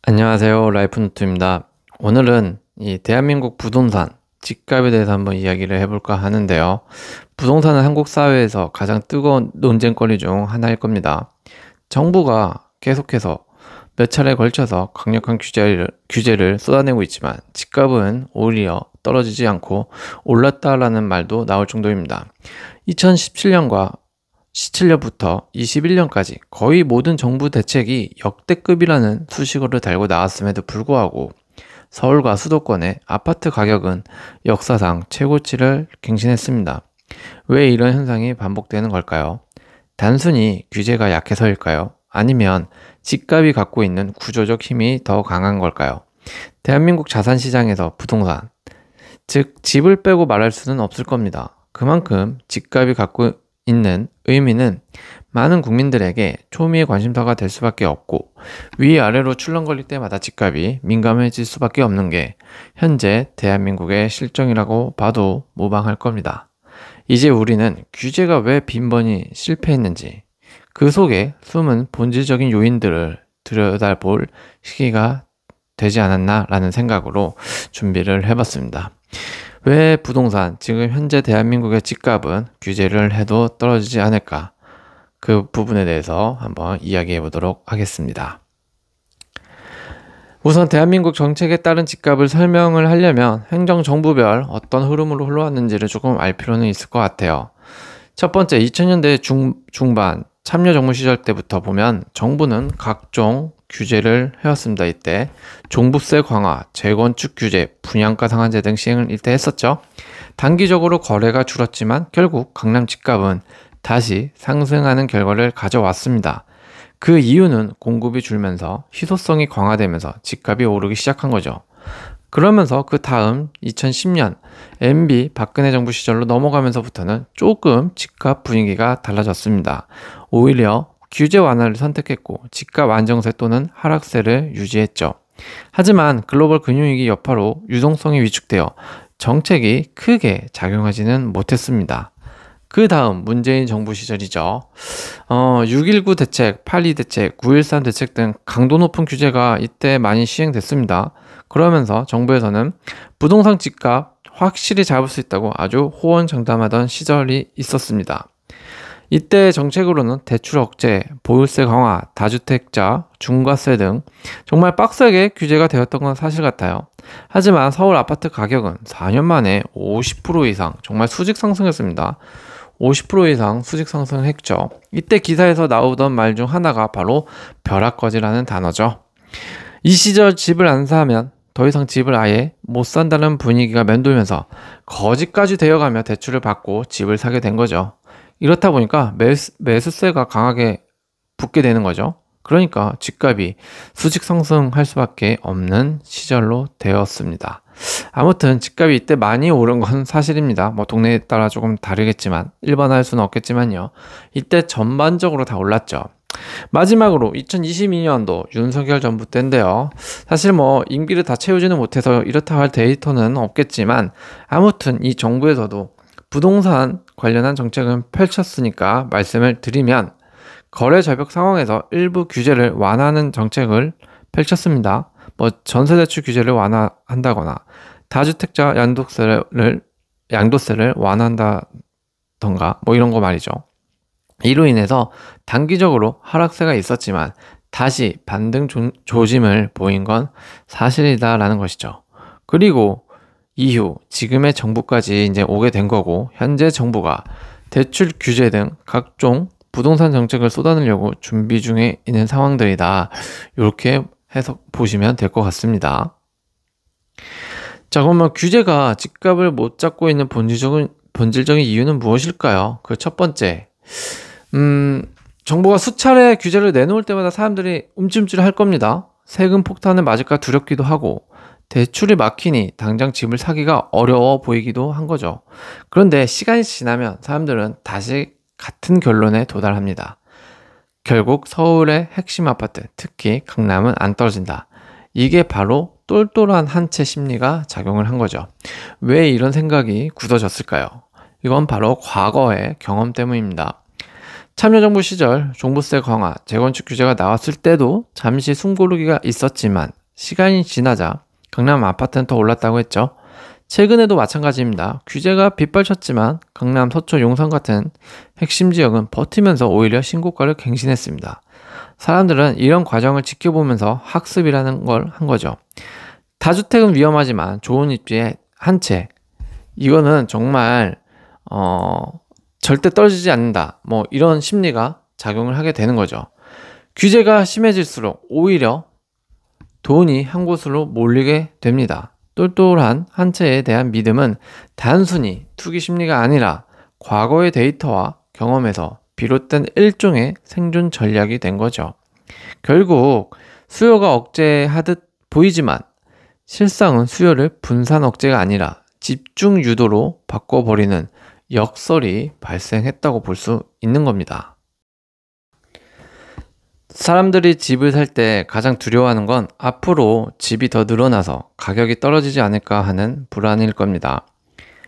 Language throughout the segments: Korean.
안녕하세요. 라이프노트입니다. 오늘은 이 대한민국 부동산 집값에 대해서 한번 이야기를 해볼까 하는데요. 부동산은 한국 사회에서 가장 뜨거운 논쟁거리 중 하나일 겁니다. 정부가 계속해서 몇 차례에 걸쳐서 강력한 규제를 쏟아내고 있지만 집값은 오히려 떨어지지 않고 올랐다라는 말도 나올 정도입니다. 2017년부터 21년까지 거의 모든 정부 대책이 역대급이라는 수식어를 달고 나왔음에도 불구하고 서울과 수도권의 아파트 가격은 역사상 최고치를 갱신했습니다. 왜 이런 현상이 반복되는 걸까요? 단순히 규제가 약해서일까요? 아니면 집값이 갖고 있는 구조적 힘이 더 강한 걸까요? 대한민국 자산시장에서 부동산, 즉 집을 빼고 말할 수는 없을 겁니다. 그만큼 집값이 갖고 있는 의미는 많은 국민들에게 초미의 관심사가 될 수밖에 없고 위아래로 출렁거릴 때마다 집값이 민감해질 수밖에 없는 게 현재 대한민국의 실정이라고 봐도 무방할 겁니다. 이제 우리는 규제가 왜 빈번히 실패했는지 그 속에 숨은 본질적인 요인들을 들여다볼 시기가 되지 않았나라는 생각으로 준비를 해봤습니다. 왜 부동산, 지금 현재 대한민국의 집값은 규제를 해도 떨어지지 않을까? 그 부분에 대해서 한번 이야기해 보도록 하겠습니다. 우선 대한민국 정책에 따른 집값을 설명을 하려면 행정정부별 어떤 흐름으로 흘러왔는지를 조금 알 필요는 있을 것 같아요. 첫 번째, 2000년대 중반 참여정부 시절 때부터 보면 정부는 각종 규제를 해왔습니다. 이때 종부세 강화, 재건축 규제, 분양가 상한제 등 시행을 이때 했었죠. 단기적으로 거래가 줄었지만 결국 강남 집값은 다시 상승하는 결과를 가져왔습니다. 그 이유는 공급이 줄면서 희소성이 강화되면서 집값이 오르기 시작한 거죠. 그러면서 그 다음 2010년 MB 박근혜 정부 시절로 넘어가면서부터는 조금 집값 분위기가 달라졌습니다. 오히려 규제 완화를 선택했고 집값 안정세 또는 하락세를 유지했죠. 하지만 글로벌 금융위기 여파로 유동성이 위축되어 정책이 크게 작용하지는 못했습니다. 그 다음 문재인 정부 시절이죠. 6.19 대책, 8.2 대책, 9.13 대책 등 강도 높은 규제가 이때 많이 시행됐습니다. 그러면서 정부에서는 부동산 집값 확실히 잡을 수 있다고 아주 호언장담하던 시절이 있었습니다. 이때 정책으로는 대출 억제, 보유세 강화, 다주택자, 중과세 등 정말 빡세게 규제가 되었던 건 사실 같아요. 하지만 서울 아파트 가격은 4년 만에 50% 이상 정말 수직 상승했습니다. 50% 이상 수직 상승했죠. 이때 기사에서 나오던 말 중 하나가 바로 벼락거지라는 단어죠. 이 시절 집을 안 사면 더 이상 집을 아예 못 산다는 분위기가 맴돌면서 거지까지 되어가며 대출을 받고 집을 사게 된 거죠. 이렇다 보니까 매수세가 강하게 붙게 되는 거죠. 그러니까 집값이 수직 상승할 수밖에 없는 시절로 되었습니다. 아무튼 집값이 이때 많이 오른 건 사실입니다. 뭐 동네에 따라 조금 다르겠지만 일반화할 수는 없겠지만요. 이때 전반적으로 다 올랐죠. 마지막으로 2022년도 윤석열 정부 때인데요. 사실 뭐 임기를 다 채우지는 못해서 이렇다 할 데이터는 없겠지만 아무튼 이 정부에서도 부동산 관련한 정책은 펼쳤으니까 말씀을 드리면 거래 절벽 상황에서 일부 규제를 완화하는 정책을 펼쳤습니다. 뭐 전세대출 규제를 완화한다거나 다주택자 양도세를 완화한다던가 뭐 이런 거 말이죠. 이로 인해서 단기적으로 하락세가 있었지만 다시 반등 조짐을 보인 건 사실이다라는 것이죠. 그리고 이후 지금의 정부까지 이제 오게 된 거고 현재 정부가 대출 규제 등 각종 부동산 정책을 쏟아내려고 준비 중에 있는 상황들이다. 이렇게 해서 보시면 될 것 같습니다. 자, 그러면 규제가 집값을 못 잡고 있는 본질적인 이유는 무엇일까요? 그 첫 번째, 정부가 수차례 규제를 내놓을 때마다 사람들이 움찔움찔 할 겁니다. 세금 폭탄을 맞을까 두렵기도 하고 대출이 막히니 당장 집을 사기가 어려워 보이기도 한 거죠. 그런데 시간이 지나면 사람들은 다시 같은 결론에 도달합니다. 결국 서울의 핵심 아파트, 특히 강남은 안 떨어진다. 이게 바로 똘똘한 한 채 심리가 작용을 한 거죠. 왜 이런 생각이 굳어졌을까요? 이건 바로 과거의 경험 때문입니다. 참여정부 시절 종부세 강화, 재건축 규제가 나왔을 때도 잠시 숨고르기가 있었지만 시간이 지나자 강남 아파트는 더 올랐다고 했죠. 최근에도 마찬가지입니다. 규제가 빗발쳤지만 강남, 서초, 용산 같은 핵심 지역은 버티면서 오히려 신고가를 갱신했습니다. 사람들은 이런 과정을 지켜보면서 학습이라는 걸 한 거죠. 다주택은 위험하지만 좋은 입지에 한 채. 이거는 정말 절대 떨어지지 않는다. 뭐 이런 심리가 작용을 하게 되는 거죠. 규제가 심해질수록 오히려 돈이 한 곳으로 몰리게 됩니다. 똘똘한 한 채에 대한 믿음은 단순히 투기 심리가 아니라 과거의 데이터와 경험에서 비롯된 일종의 생존 전략이 된 거죠. 결국 수요가 억제하듯 보이지만 실상은 수요를 분산 억제가 아니라 집중 유도로 바꿔버리는 역설이 발생했다고 볼 수 있는 겁니다. 사람들이 집을 살 때 가장 두려워하는 건 앞으로 집이 더 늘어나서 가격이 떨어지지 않을까 하는 불안일 겁니다.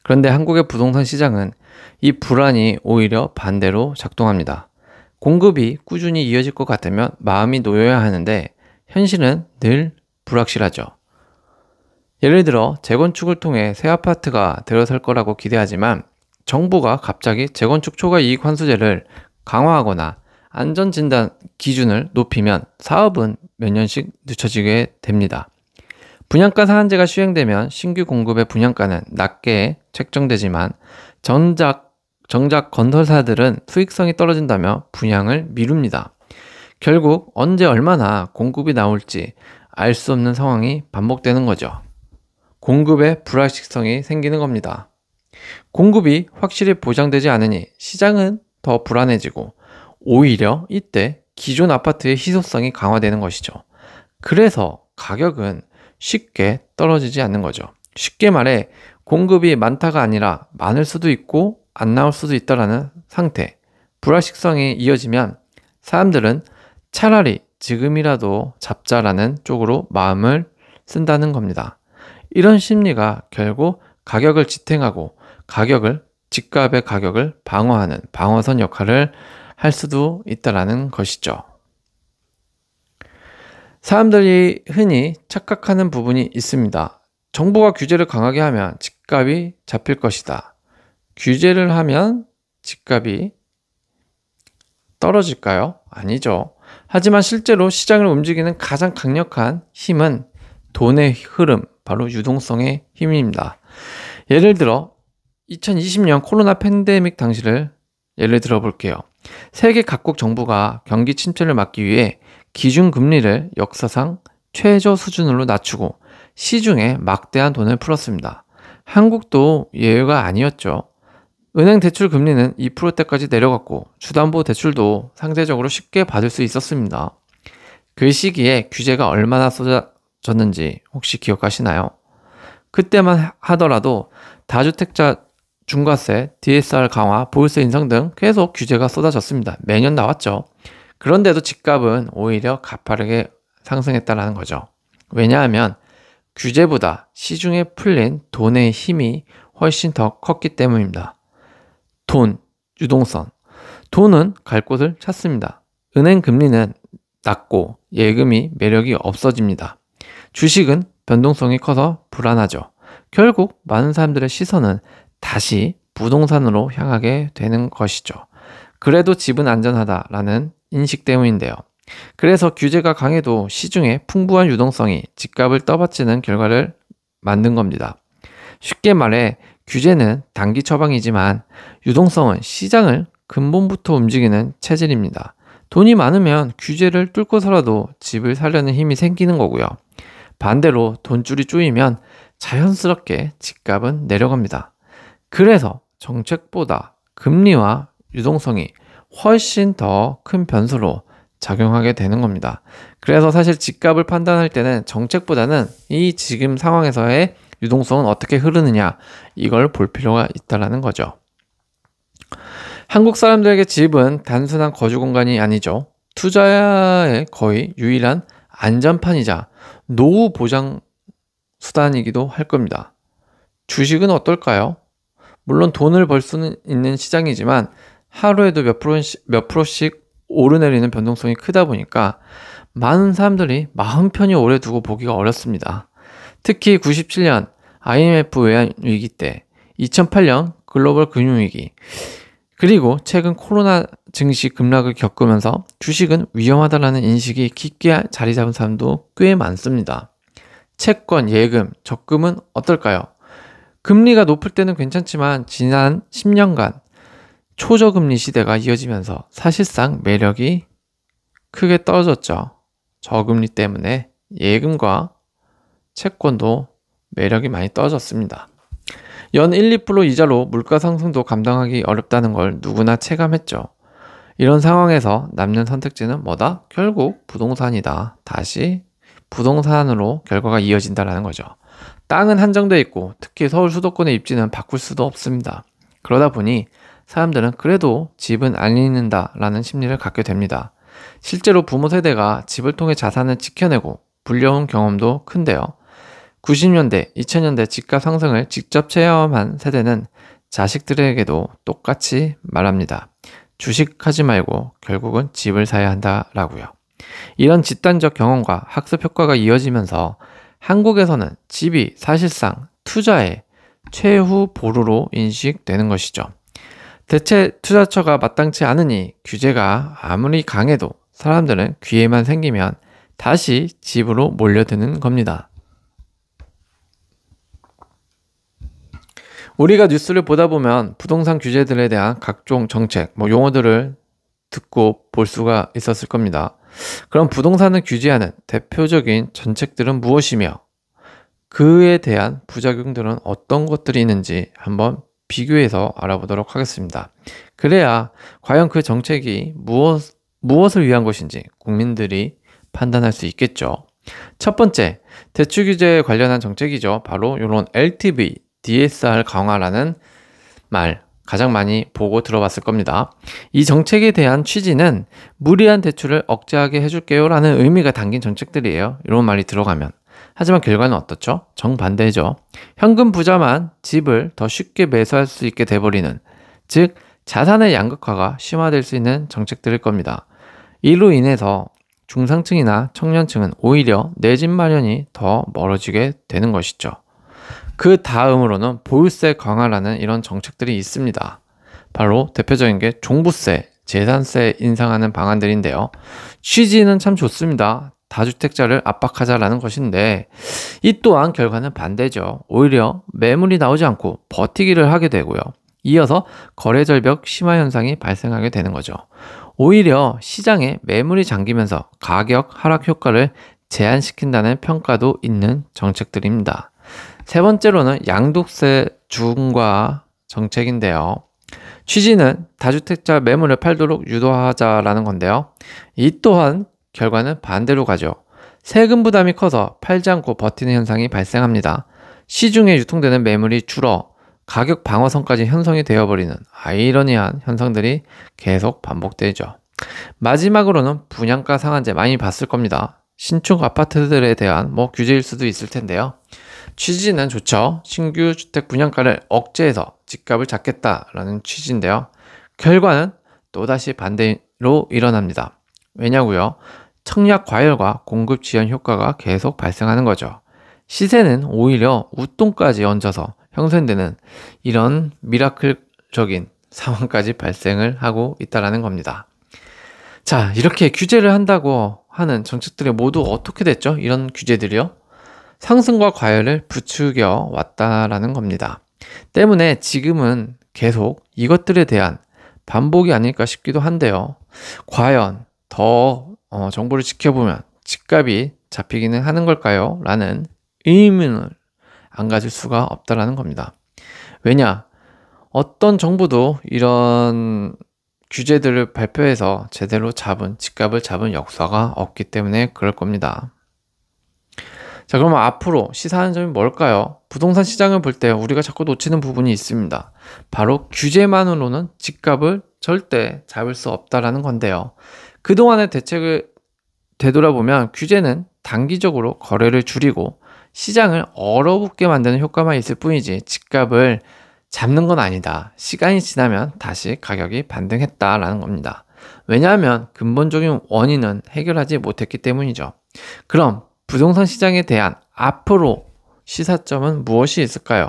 그런데 한국의 부동산 시장은 이 불안이 오히려 반대로 작동합니다. 공급이 꾸준히 이어질 것 같으면 마음이 놓여야 하는데 현실은 늘 불확실하죠. 예를 들어 재건축을 통해 새 아파트가 들어설 거라고 기대하지만 정부가 갑자기 재건축 초과 이익 환수제를 강화하거나 안전진단 기준을 높이면 사업은 몇 년씩 늦춰지게 됩니다. 분양가 상한제가 시행되면 신규 공급의 분양가는 낮게 책정되지만 정작 건설사들은 수익성이 떨어진다며 분양을 미룹니다. 결국 언제 얼마나 공급이 나올지 알 수 없는 상황이 반복되는 거죠. 공급의 불확실성이 생기는 겁니다. 공급이 확실히 보장되지 않으니 시장은 더 불안해지고 오히려 이때 기존 아파트의 희소성이 강화되는 것이죠. 그래서 가격은 쉽게 떨어지지 않는 거죠. 쉽게 말해 공급이 많다가 아니라 많을 수도 있고 안 나올 수도 있다라는 상태. 불확실성이 이어지면 사람들은 차라리 지금이라도 잡자라는 쪽으로 마음을 쓴다는 겁니다. 이런 심리가 결국 가격을 지탱하고 집값의 가격을 방어하는 방어선 역할을 할 수도 있다라는 것이죠. 사람들이 흔히 착각하는 부분이 있습니다. 정부가 규제를 강하게 하면 집값이 잡힐 것이다. 규제를 하면 집값이 떨어질까요? 아니죠. 하지만 실제로 시장을 움직이는 가장 강력한 힘은 돈의 흐름, 바로 유동성의 힘입니다. 예를 들어 2020년 코로나 팬데믹 당시를 예를 들어 볼게요. 세계 각국 정부가 경기 침체를 막기 위해 기준금리를 역사상 최저 수준으로 낮추고 시중에 막대한 돈을 풀었습니다. 한국도 예외가 아니었죠. 은행 대출 금리는 2%대까지 내려갔고 주담보대출도 상대적으로 쉽게 받을 수 있었습니다. 그 시기에 규제가 얼마나 쏟아졌는지 혹시 기억하시나요? 그때만 하더라도 다주택자 중과세, DSR 강화, 보유세 인상 등 계속 규제가 쏟아졌습니다. 매년 나왔죠. 그런데도 집값은 오히려 가파르게 상승했다는 거죠. 왜냐하면 규제보다 시중에 풀린 돈의 힘이 훨씬 더 컸기 때문입니다. 돈, 유동성. 돈은 갈 곳을 찾습니다. 은행 금리는 낮고 예금이 매력이 없어집니다. 주식은 변동성이 커서 불안하죠. 결국 많은 사람들의 시선은 다시 부동산으로 향하게 되는 것이죠. 그래도 집은 안전하다라는 인식 때문인데요. 그래서 규제가 강해도 시중에 풍부한 유동성이 집값을 떠받치는 결과를 만든 겁니다. 쉽게 말해 규제는 단기 처방이지만 유동성은 시장을 근본부터 움직이는 체질입니다. 돈이 많으면 규제를 뚫고서라도 집을 사려는 힘이 생기는 거고요. 반대로 돈줄이 쪼이면 자연스럽게 집값은 내려갑니다. 그래서 정책보다 금리와 유동성이 훨씬 더 큰 변수로 작용하게 되는 겁니다. 그래서 사실 집값을 판단할 때는 정책보다는 이 지금 상황에서의 유동성은 어떻게 흐르느냐 이걸 볼 필요가 있다는 거죠. 한국 사람들에게 집은 단순한 거주 공간이 아니죠. 투자의 거의 유일한 안전판이자 노후 보장 수단이기도 할 겁니다. 주식은 어떨까요? 물론 돈을 벌 수는 있는 시장이지만 하루에도 몇 프로씩 오르내리는 변동성이 크다 보니까 많은 사람들이 마음 편히 오래 두고 보기가 어렵습니다. 특히 97년 IMF 외환 위기 때, 2008년 글로벌 금융위기, 그리고 최근 코로나 증시 급락을 겪으면서 주식은 위험하다라는 인식이 깊게 자리 잡은 사람도 꽤 많습니다. 채권, 예금, 적금은 어떨까요? 금리가 높을 때는 괜찮지만 지난 10년간 초저금리 시대가 이어지면서 사실상 매력이 크게 떨어졌죠. 저금리 때문에 예금과 채권도 매력이 많이 떨어졌습니다. 연 1, 2% 이자로 물가 상승도 감당하기 어렵다는 걸 누구나 체감했죠. 이런 상황에서 남는 선택지는 뭐다? 결국 부동산이다. 다시 부동산으로 결과가 이어진다는 거죠. 땅은 한정돼 있고 특히 서울 수도권의 입지는 바꿀 수도 없습니다. 그러다 보니 사람들은 그래도 집은 안 잃는다라는 심리를 갖게 됩니다. 실제로 부모 세대가 집을 통해 자산을 지켜내고 불려온 경험도 큰데요. 90년대, 2000년대 집값 상승을 직접 체험한 세대는 자식들에게도 똑같이 말합니다. 주식하지 말고 결국은 집을 사야 한다라고요. 이런 집단적 경험과 학습 효과가 이어지면서 한국에서는 집이 사실상 투자의 최후 보루로 인식되는 것이죠. 대체 투자처가 마땅치 않으니 규제가 아무리 강해도 사람들은 기회만 생기면 다시 집으로 몰려드는 겁니다. 우리가 뉴스를 보다 보면 부동산 규제들에 대한 각종 정책, 용어들을 듣고 볼 수가 있었을 겁니다. 그럼 부동산을 규제하는 대표적인 정책들은 무엇이며 그에 대한 부작용들은 어떤 것들이 있는지 한번 비교해서 알아보도록 하겠습니다. 그래야 과연 그 정책이 무엇을 위한 것인지 국민들이 판단할 수 있겠죠. 첫 번째, 대출 규제에 관련한 정책이죠. 바로 이런 LTV, DSR 강화라는 말 가장 많이 보고 들어봤을 겁니다. 이 정책에 대한 취지는 무리한 대출을 억제하게 해줄게요 라는 의미가 담긴 정책들이에요. 이런 말이 들어가면. 하지만 결과는 어떻죠? 정반대죠. 현금 부자만 집을 더 쉽게 매수할 수 있게 돼버리는, 즉 자산의 양극화가 심화될 수 있는 정책들일 겁니다. 이로 인해서 중상층이나 청년층은 오히려 내 집 마련이 더 멀어지게 되는 것이죠. 그 다음으로는 보유세 강화라는 이런 정책들이 있습니다. 바로 대표적인 게 종부세, 재산세 인상하는 방안들인데요. 취지는 참 좋습니다. 다주택자를 압박하자라는 것인데 이 또한 결과는 반대죠. 오히려 매물이 나오지 않고 버티기를 하게 되고요. 이어서 거래 절벽 심화 현상이 발생하게 되는 거죠. 오히려 시장에 매물이 잠기면서 가격 하락 효과를 제한시킨다는 평가도 있는 정책들입니다. 세 번째로는 양도세 중과 정책인데요. 취지는 다주택자 매물을 팔도록 유도하자라는 건데요. 이 또한 결과는 반대로 가죠. 세금 부담이 커서 팔지 않고 버티는 현상이 발생합니다. 시중에 유통되는 매물이 줄어 가격 방어선까지 형성이 되어버리는 아이러니한 현상들이 계속 반복되죠. 마지막으로는 분양가 상한제 많이 봤을 겁니다. 신축 아파트들에 대한 규제일 수도 있을 텐데요. 취지는 좋죠. 신규 주택 분양가를 억제해서 집값을 잡겠다라는 취지인데요. 결과는 또다시 반대로 일어납니다. 왜냐고요? 청약 과열과 공급 지연 효과가 계속 발생하는 거죠. 시세는 오히려 웃돈까지 얹어서 형성되는 이런 미라클적인 상황까지 발생을 하고 있다는 겁니다. 자, 이렇게 규제를 한다고 하는 정책들이 모두 어떻게 됐죠? 이런 규제들이요. 상승과 과열을 부추겨 왔다라는 겁니다. 때문에 지금은 계속 이것들에 대한 반복이 아닐까 싶기도 한데요. 과연 더 정보를 지켜보면 집값이 잡히기는 하는 걸까요? 라는 의문을 안 가질 수가 없다라는 겁니다. 왜냐? 어떤 정부도 이런 규제들을 발표해서 제대로 집값을 잡은 역사가 없기 때문에 그럴 겁니다. 자, 그러면 앞으로 시사하는 점이 뭘까요? 부동산 시장을 볼 때 우리가 자꾸 놓치는 부분이 있습니다. 바로 규제만으로는 집값을 절대 잡을 수 없다라는 건데요. 그동안의 대책을 되돌아보면 규제는 단기적으로 거래를 줄이고 시장을 얼어붙게 만드는 효과만 있을 뿐이지 집값을 잡는 건 아니다. 시간이 지나면 다시 가격이 반등했다라는 겁니다. 왜냐하면 근본적인 원인은 해결하지 못했기 때문이죠. 그럼 부동산 시장에 대한 앞으로 시사점은 무엇이 있을까요?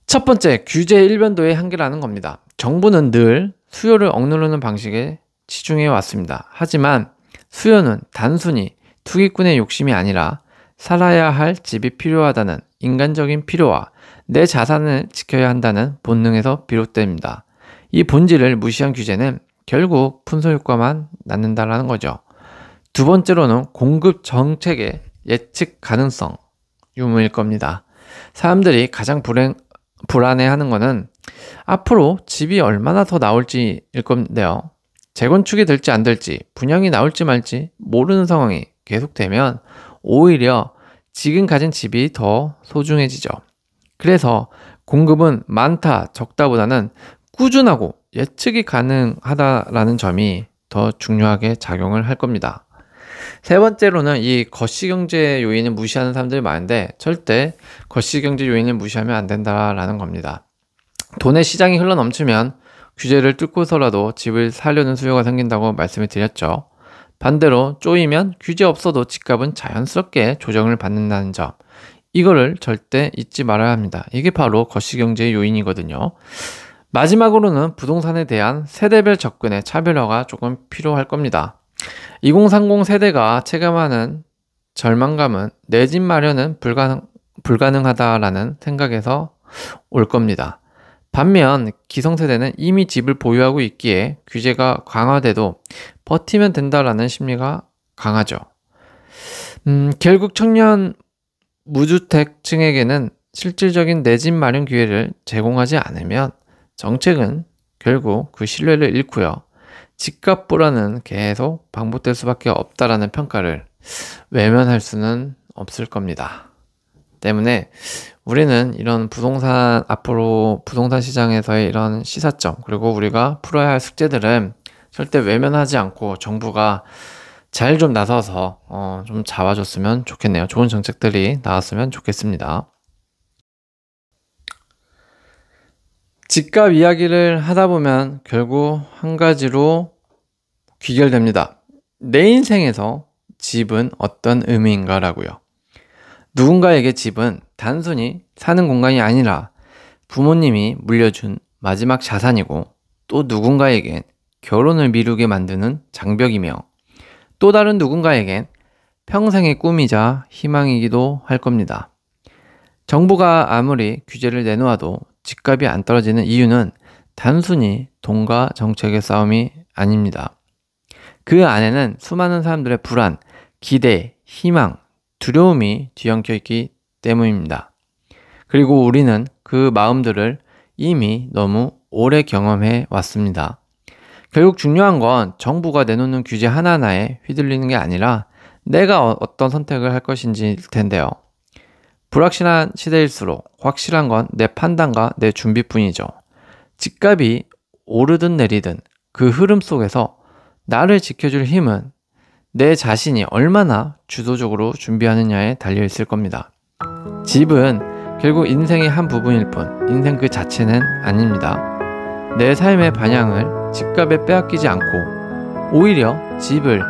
첫 번째, 규제 일변도의 한계라는 겁니다. 정부는 늘 수요를 억누르는 방식에 치중해 왔습니다. 하지만 수요는 단순히 투기꾼의 욕심이 아니라 살아야 할 집이 필요하다는 인간적인 필요와 내 자산을 지켜야 한다는 본능에서 비롯됩니다. 이 본질을 무시한 규제는 결국 풍소효과만 낳는다는 거죠. 두 번째로는 공급 정책의 예측 가능성 유무일 겁니다. 사람들이 가장 불안해하는 것은 앞으로 집이 얼마나 더 나올지일 건데요. 재건축이 될지 안 될지, 분양이 나올지 말지 모르는 상황이 계속되면 오히려 지금 가진 집이 더 소중해지죠. 그래서 공급은 많다, 적다보다는 꾸준하고 예측이 가능하다라는 점이 더 중요하게 작용을 할 겁니다. 세 번째로는 이 거시경제 요인을 무시하는 사람들이 많은데 절대 거시경제 요인을 무시하면 안 된다라는 겁니다. 돈의 시장이 흘러넘치면 규제를 뚫고서라도 집을 사려는 수요가 생긴다고 말씀을 드렸죠. 반대로 쪼이면 규제 없어도 집값은 자연스럽게 조정을 받는다는 점, 이거를 절대 잊지 말아야 합니다. 이게 바로 거시경제의 요인이거든요. 마지막으로는 부동산에 대한 세대별 접근의 차별화가 조금 필요할 겁니다. 2030 세대가 체감하는 절망감은 내 집 마련은 불가능하다라는 생각에서 올 겁니다. 반면 기성세대는 이미 집을 보유하고 있기에 규제가 강화돼도 버티면 된다라는 심리가 강하죠. 결국 청년 무주택층에게는 실질적인 내 집 마련 기회를 제공하지 않으면 정책은 결국 그 신뢰를 잃고요. 집값 불안은 계속 반복될 수밖에 없다라는 평가를 외면할 수는 없을 겁니다. 때문에 우리는 이런 앞으로 부동산 시장에서의 이런 시사점, 그리고 우리가 풀어야 할 숙제들은 절대 외면하지 않고 정부가 잘 좀 나서서 좀 잡아줬으면 좋겠네요. 좋은 정책들이 나왔으면 좋겠습니다. 집값 이야기를 하다 보면 결국 한 가지로 귀결됩니다. 내 인생에서 집은 어떤 의미인가라고요. 누군가에게 집은 단순히 사는 공간이 아니라 부모님이 물려준 마지막 자산이고, 또 누군가에겐 결혼을 미루게 만드는 장벽이며, 또 다른 누군가에겐 평생의 꿈이자 희망이기도 할 겁니다. 정부가 아무리 규제를 내놓아도 집값이 안 떨어지는 이유는 단순히 돈과 정책의 싸움이 아닙니다. 그 안에는 수많은 사람들의 불안, 기대, 희망, 두려움이 뒤엉켜 있기 때문입니다. 그리고 우리는 그 마음들을 이미 너무 오래 경험해 왔습니다. 결국 중요한 건 정부가 내놓는 규제 하나하나에 휘둘리는 게 아니라 내가 어떤 선택을 할 것인지일 텐데요. 불확실한 시대일수록 확실한 건 내 판단과 내 준비뿐이죠. 집값이 오르든 내리든 그 흐름 속에서 나를 지켜줄 힘은 내 자신이 얼마나 주도적으로 준비하느냐에 달려 있을 겁니다. 집은 결국 인생의 한 부분일 뿐 인생 그 자체는 아닙니다. 내 삶의 방향을 집값에 빼앗기지 않고 오히려 집을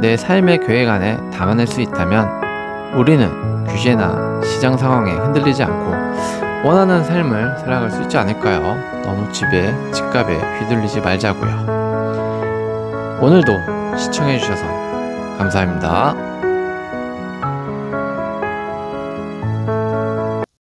내 삶의 계획 안에 담아낼 수 있다면 우리는 규제나 시장 상황에 흔들리지 않고 원하는 삶을 살아갈 수 있지 않을까요? 너무 집값에 휘둘리지 말자고요. 오늘도 시청해주셔서 감사합니다.